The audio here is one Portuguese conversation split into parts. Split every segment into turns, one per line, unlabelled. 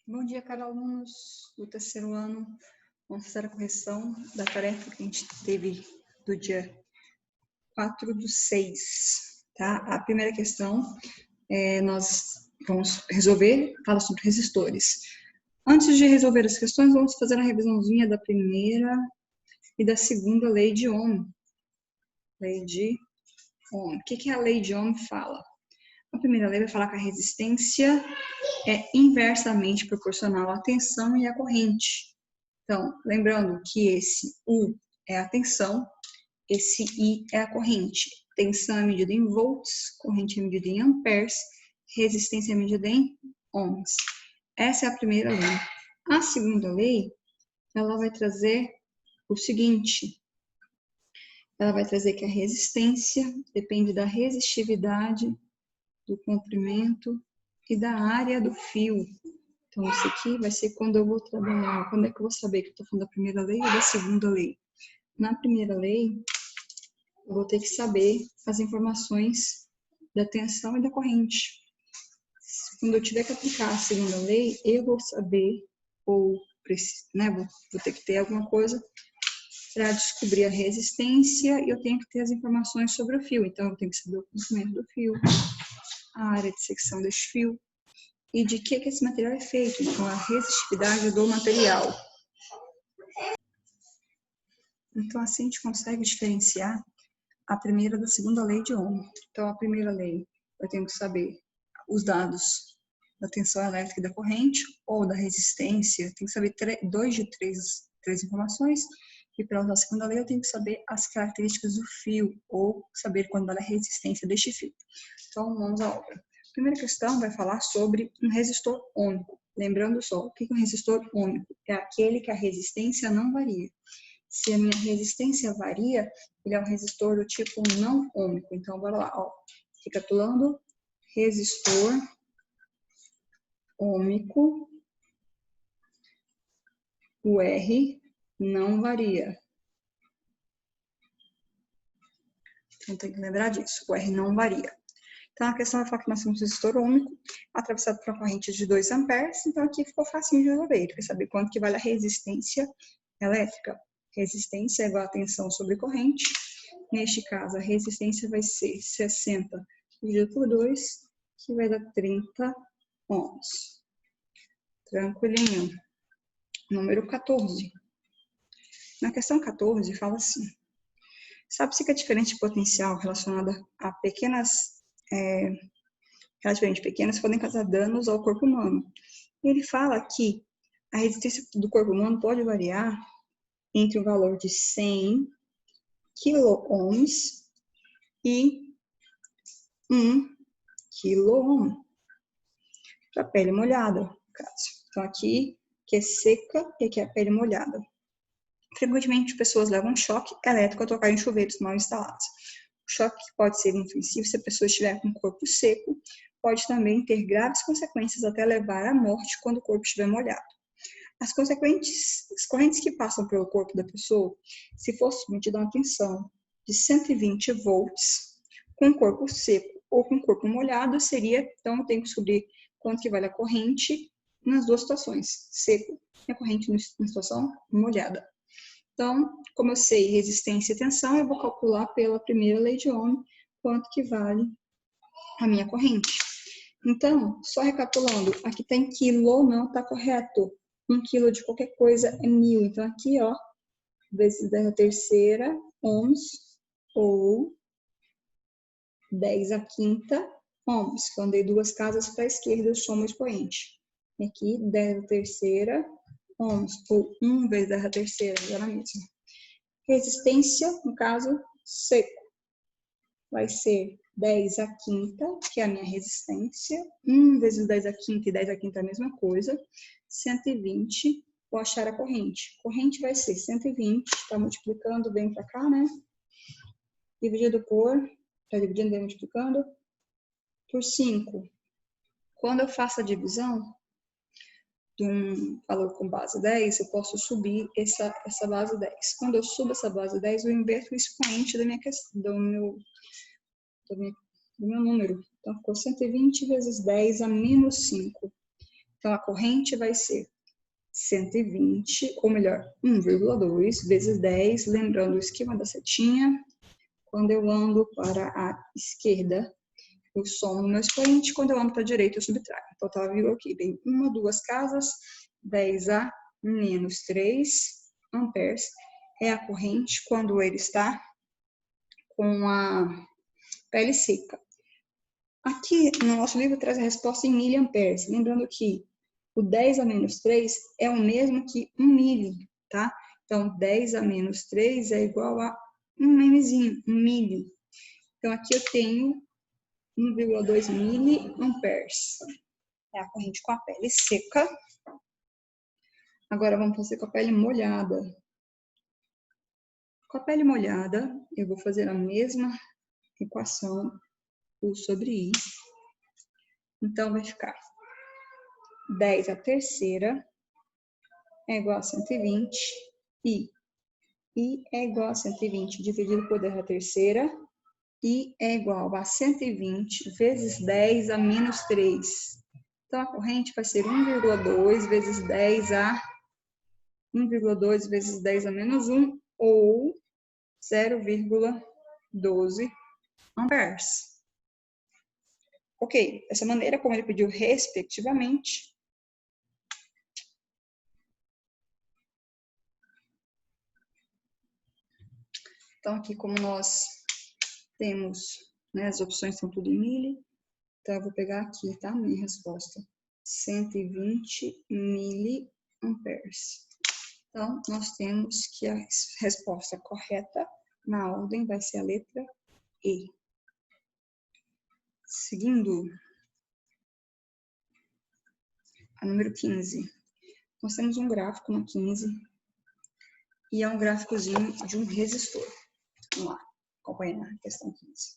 Bom dia, caros alunos do terceiro ano. Vamos fazer a correção da tarefa que a gente teve do dia 4/6, tá? A primeira questão nós vamos resolver, fala sobre resistores. Antes de resolver as questões, vamos fazer uma revisãozinha da primeira e da segunda lei de Ohm. Lei de Ohm. O que a lei de Ohm fala? A primeira lei vai falar que a resistência é inversamente proporcional à tensão e à corrente. Então, lembrando que esse U é a tensão, esse I é a corrente. Tensão é medida em volts, corrente é medida em amperes, resistência é medida em ohms. Essa é a primeira lei. A segunda lei, ela vai trazer o seguinte. Ela vai trazer que a resistência depende da resistividade, do comprimento e da área do fio. Então, isso aqui vai ser quando eu vou trabalhar, quando é que eu vou saber que eu estou falando da primeira lei ou da segunda lei. Na primeira lei, eu vou ter que saber as informações da tensão e da corrente. Quando eu tiver que aplicar a segunda lei, eu vou saber, ou vou ter que ter alguma coisa para descobrir a resistência e eu tenho que ter as informações sobre o fio. Então, eu tenho que saber o comprimento do fio, a área de secção desse fio e de que esse material é feito. Então, a resistividade do material. Então, assim a gente consegue diferenciar a primeira da segunda lei de Ohm. Então, a primeira lei, eu tenho que saber os dados da tensão elétrica e da corrente, ou da resistência, tenho que saber dois de três informações, e para usar a segunda lei eu tenho que saber as características do fio, ou saber quando vale a resistência deste fio. Então, vamos à obra. A primeira questão vai falar sobre um resistor ômico. Lembrando só, o que é um resistor ômico? É aquele que a resistência não varia. Se a minha resistência varia, ele é um resistor do tipo não ômico. Então, bora lá, ó. Recapitulando, resistor ômico, o R não varia. Então, tem que lembrar disso, o R não varia. Então, a questão vai falar que nós temos um resistor ômico atravessado por uma corrente de 2 amperes. Então, aqui ficou fácil de resolver. Ele quer saber quanto que vale a resistência elétrica. Resistência é igual a tensão sobre corrente. Neste caso, a resistência vai ser 60 dividido por 2, que vai dar 30 ohms. Tranquilinho. Número 14. Na questão 14, fala assim. Sabe-se que a diferença de potencial relacionada a relativamente pequenas podem causar danos ao corpo humano. Ele fala que a resistência do corpo humano pode variar entre o valor de 100 kΩ e 1 kΩ para a pele molhada, no caso. Então, aqui que é seca e aqui é a pele molhada. Frequentemente, pessoas levam choque elétrico ao tocar em chuveiros mal instalados. O choque pode ser inofensivo se a pessoa estiver com o corpo seco, pode também ter graves consequências até levar à morte quando o corpo estiver molhado. As correntes que passam pelo corpo da pessoa, se for submetida a uma tensão de 120 volts, com o corpo seco ou com o corpo molhado, então eu tenho que descobrir quanto que vale a corrente nas duas situações, seco e a corrente na situação molhada. Então, como eu sei resistência e tensão, eu vou calcular pela primeira lei de Ohm quanto que vale a minha corrente. Então, só recapitulando, aqui está em quilo, não está correto. 1 quilo de qualquer coisa é 1000. Então, aqui, ó, vezes 10 a terceira ohms, ou 10 a quinta ohms. Quando dei duas casas para a esquerda, eu somo o expoente. E aqui, 10 a terceira ohms, ou 1 vezes 10 a terceira, já na mesma. Resistência, no caso, seco, vai ser 10 a quinta, que é a minha resistência, 1 vezes 10 a quinta e 10 a quinta é a mesma coisa, 120, vou achar a corrente. Corrente vai ser 120, está multiplicando, vem para cá, né? Dividido por, está dividindo, vem multiplicando, por 5. Quando eu faço a divisão de um valor com base 10, eu posso subir essa base 10. Quando eu subo essa base 10, eu inverto o expoente do meu número. Então, ficou 120 vezes 10 a menos 5. Então, a corrente vai ser 120, ou melhor, 1,2 vezes 10, lembrando o esquema da setinha. Quando eu ando para a esquerda, eu somo no meu expoente, quando eu ando para a direita, eu subtraio. Então, tá, viu aqui, vem 1, 2 casas, 10A menos 3 amperes é a corrente quando ele está com a pele seca. Aqui no nosso livro traz a resposta em miliamperes, lembrando que o 10 a menos 3 é o mesmo que 1 mili, tá? Então, 10 a menos 3 é igual a 1 mzinho, 1 mili. Então, aqui eu tenho 1,2 miliamperes. É a corrente com a pele seca. Agora, vamos fazer com a pele molhada. Com a pele molhada, eu vou fazer a mesma equação, U sobre I. Então, vai ficar 10 à terceira é igual a 120 e I é igual a 120 dividido por 10 à terceira. I é igual a 120 vezes 10 a menos 3. Então, a corrente vai ser 1,2 vezes 10 a 1,2 vezes 10 a menos 1, ou 0,12 amperes. Ok, dessa maneira, como ele pediu respectivamente, então aqui como nós temos, né, as opções são tudo em mili, então eu vou pegar aqui, tá, minha resposta, 120 miliamperes. Então, nós temos que a resposta correta na ordem vai ser a letra E. Seguindo, a número 15. Nós temos um gráfico na 15 e é um gráficozinho de um resistor. Vamos lá, acompanhar a questão 15.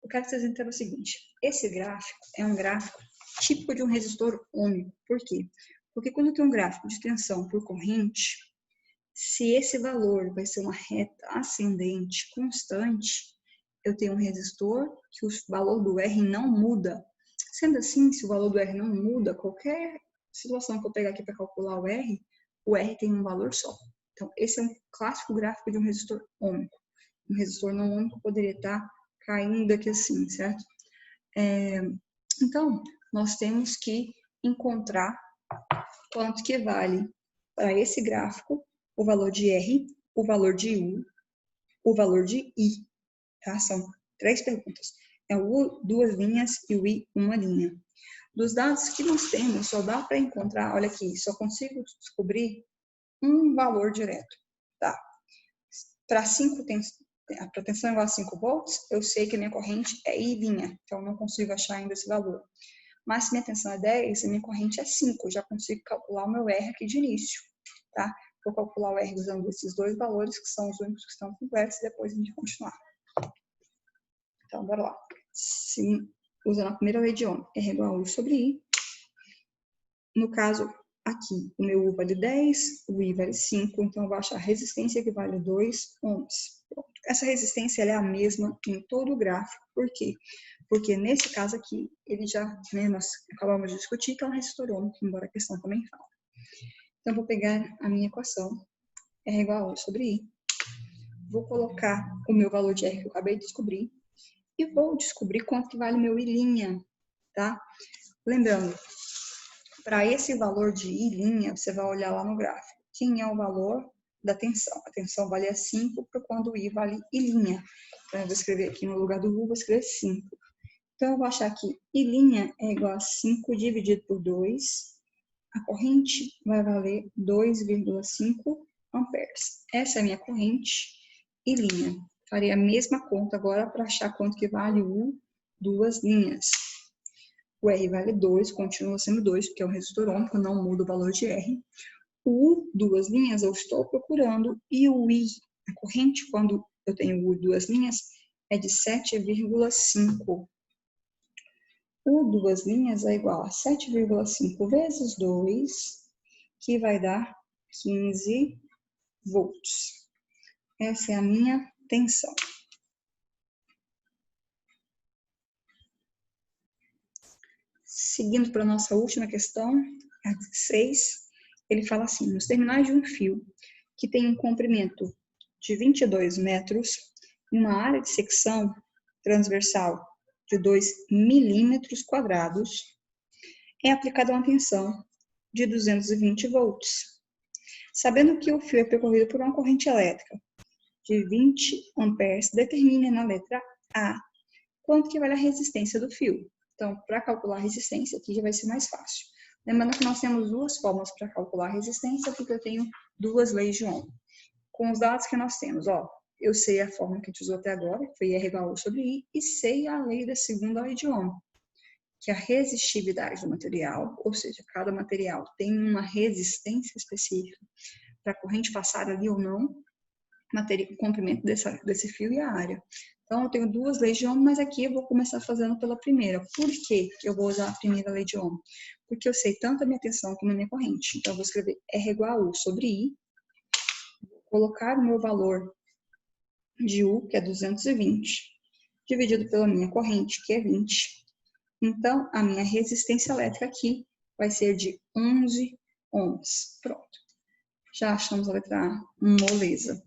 Eu quero que vocês entendam o seguinte, esse gráfico é um gráfico típico de um resistor ômico. Por quê? Porque quando eu tenho um gráfico de tensão por corrente, se esse valor vai ser uma reta ascendente constante, eu tenho um resistor que o valor do R não muda. Sendo assim, se o valor do R não muda, qualquer situação que eu pegar aqui para calcular o R tem um valor só. Então, esse é um clássico gráfico de um resistor ômico. Um resistor não ômico poderia estar caindo aqui assim, certo? Então, nós temos que encontrar quanto que vale para esse gráfico o valor de R, o valor de U, o valor de I. Tá? São 3 perguntas. É o U, 2 linhas, e o I, 1 linha. Dos dados que nós temos, só dá para encontrar, olha aqui, só consigo descobrir um valor direto. Tá? Para a tensão igual a 5 volts, eu sei que a minha corrente é I linha, então não consigo achar ainda esse valor. Mas se minha tensão é 10, a minha corrente é 5, eu já consigo calcular o meu R aqui de início. Tá? Vou calcular o R usando esses dois valores, que são os únicos que estão completos, e depois a gente continuar. Então, bora lá. Usando a primeira lei de Ohm, R igual a U sobre I. No caso, aqui, o meu U vale 10, o I vale 5, então eu vou achar a resistência que vale 2 ohms. Pronto. Essa resistência ela é a mesma em todo o gráfico. Por quê? Porque nesse caso aqui, ele já, né, nós acabamos de discutir que é um resistor ômico, embora a questão também fale. Então, eu vou pegar a minha equação, R igual a U sobre I. Vou colocar o meu valor de R que eu acabei de descobrir. E vou descobrir quanto que vale meu I', tá? Lembrando, para esse valor de I', você vai olhar lá no gráfico. Quem é o valor da tensão? A tensão vale 5 para quando o I vale I'. Então, eu vou escrever aqui no lugar do U, vou escrever 5. Então, eu vou achar que I' é igual a 5 dividido por 2. A corrente vai valer 2,5 amperes. Essa é a minha corrente I'. Farei a mesma conta agora para achar quanto que vale o 2 linhas. O R vale 2, continua sendo 2, porque é um resistor ômico, não muda o valor de R. O U, 2 linhas, eu estou procurando, e o I, a corrente, quando eu tenho U, 2 linhas, é de 7,5. O 2 linhas é igual a 7,5 vezes 2, que vai dar 15 volts. Essa é a minha tensão. Seguindo para a nossa última questão, a 6, ele fala assim: nos terminais de um fio que tem um comprimento de 22 metros, uma área de secção transversal de 2 milímetros quadrados, é aplicada uma tensão de 220 volts. Sabendo que o fio é percorrido por uma corrente elétrica de 20 amperes, determine na letra A quanto que vale a resistência do fio. Então, para calcular a resistência, aqui já vai ser mais fácil. Lembrando que nós temos duas formas para calcular a resistência, porque eu tenho duas leis de Ohm. Com os dados que nós temos, ó, eu sei a fórmula que a gente usou até agora, que foi R igual a U sobre I, e sei a lei da segunda lei de Ohm, que a resistividade do material, ou seja, cada material tem uma resistência específica para a corrente passar ali ou não, o comprimento desse fio e a área. Então, eu tenho duas leis de Ohm, mas aqui eu vou começar fazendo pela primeira. Por que eu vou usar a primeira lei de Ohm? Porque eu sei tanto a minha tensão como a minha corrente. Então, eu vou escrever R igual a U sobre I, vou colocar o meu valor de U, que é 220, dividido pela minha corrente, que é 20. Então, a minha resistência elétrica aqui vai ser de 11 ohms. Pronto. Já achamos a letra A, moleza.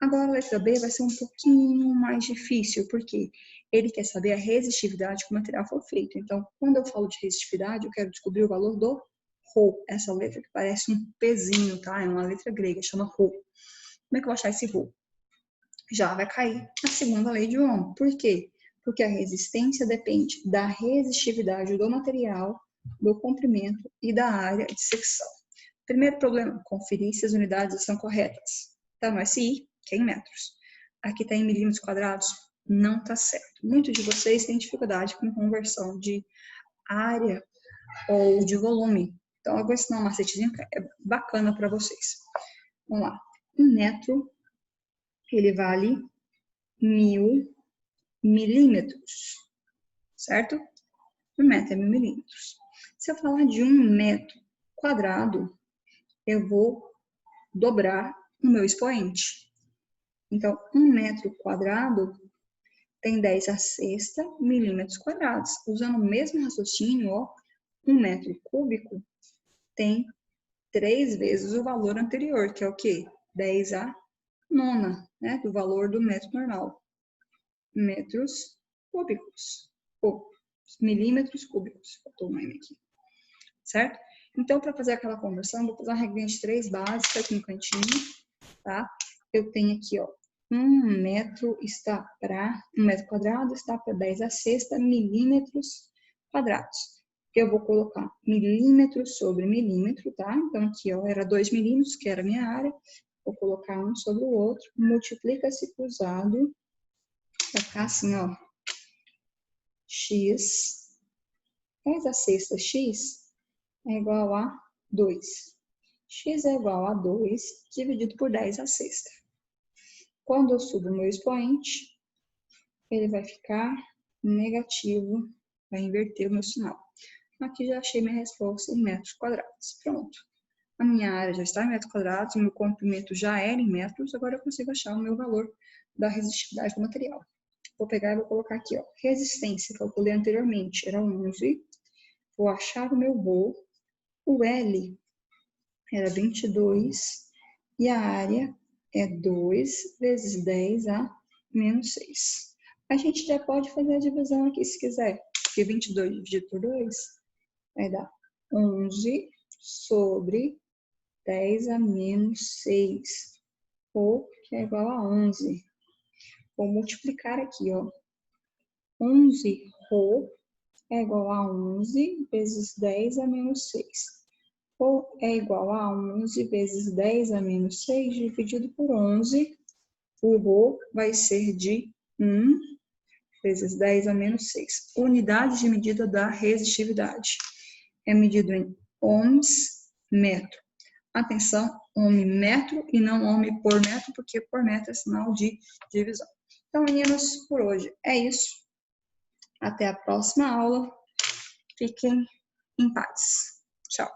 Agora, a letra B vai ser um pouquinho mais difícil, porque ele quer saber a resistividade que o material foi feito. Então, quando eu falo de resistividade, eu quero descobrir o valor do Rho. Essa letra que parece um pezinho, tá? É uma letra grega, chama Rho. Como é que eu vou achar esse Rho? Já vai cair a segunda lei de Ohm. Por quê? Porque a resistência depende da resistividade do material, do comprimento e da área de secção. Primeiro problema, conferir se as unidades estão corretas. Tá no SI, que é em metros. Aqui está em milímetros quadrados, não está certo. Muitos de vocês têm dificuldade com conversão de área ou de volume. Então, eu vou ensinar um macetezinho que é bacana para vocês. Vamos lá. Um metro, ele vale 1000 milímetros, certo? Um metro é 1000 milímetros. Se eu falar de 1 metro quadrado, eu vou dobrar o meu expoente. Então, 1 metro quadrado tem 10 a sexta milímetros quadrados. Usando o mesmo raciocínio, ó, 1 metro cúbico tem 3 vezes o valor anterior, que é o quê? 10 a nona, né, do valor do metro normal. Metros cúbicos, ou milímetros cúbicos, faltou um M aqui, certo? Então, para fazer aquela conversão, vou fazer uma regrinha de 3 básicas aqui no cantinho, tá? Eu tenho aqui, ó, 1 metro quadrado está para 10 a sexta milímetros quadrados. Eu vou colocar milímetro sobre milímetro, tá? Então, aqui, ó, era 2 milímetros, que era a minha área. Vou colocar um sobre o outro, multiplica-se cruzado, vai ficar assim, ó, x, 10 a sexta x é igual a 2. X é igual a 2 dividido por 10 a sexta. Quando eu subo o meu expoente, ele vai ficar negativo, vai inverter o meu sinal. Aqui já achei minha resposta em metros quadrados. Pronto. A minha área já está em metros quadrados, o meu comprimento já era em metros, agora eu consigo achar o meu valor da resistividade do material. Vou pegar e vou colocar aqui, ó, resistência, que eu calculei anteriormente, era 11. Vou achar o meu Rho. O L era 22 e a área é 2 vezes 10 a menos 6. A gente já pode fazer a divisão aqui se quiser, porque 22 dividido por 2 vai dar 11 sobre 10 a menos 6, ou que é igual a 11. Vou multiplicar aqui, ó. 11 Rho é igual a 11 vezes 10 a menos 6. Ou é igual a 11 vezes 10 a menos 6 dividido por 11. O Rho vai ser de 1 vezes 10 a menos 6. Unidade de medida da resistividade. É medido em ohms metro. Atenção, ohm metro e não ohm por metro, porque por metro é sinal de divisão. Então, meninos, por hoje é isso. Até a próxima aula. Fiquem em paz. Tchau.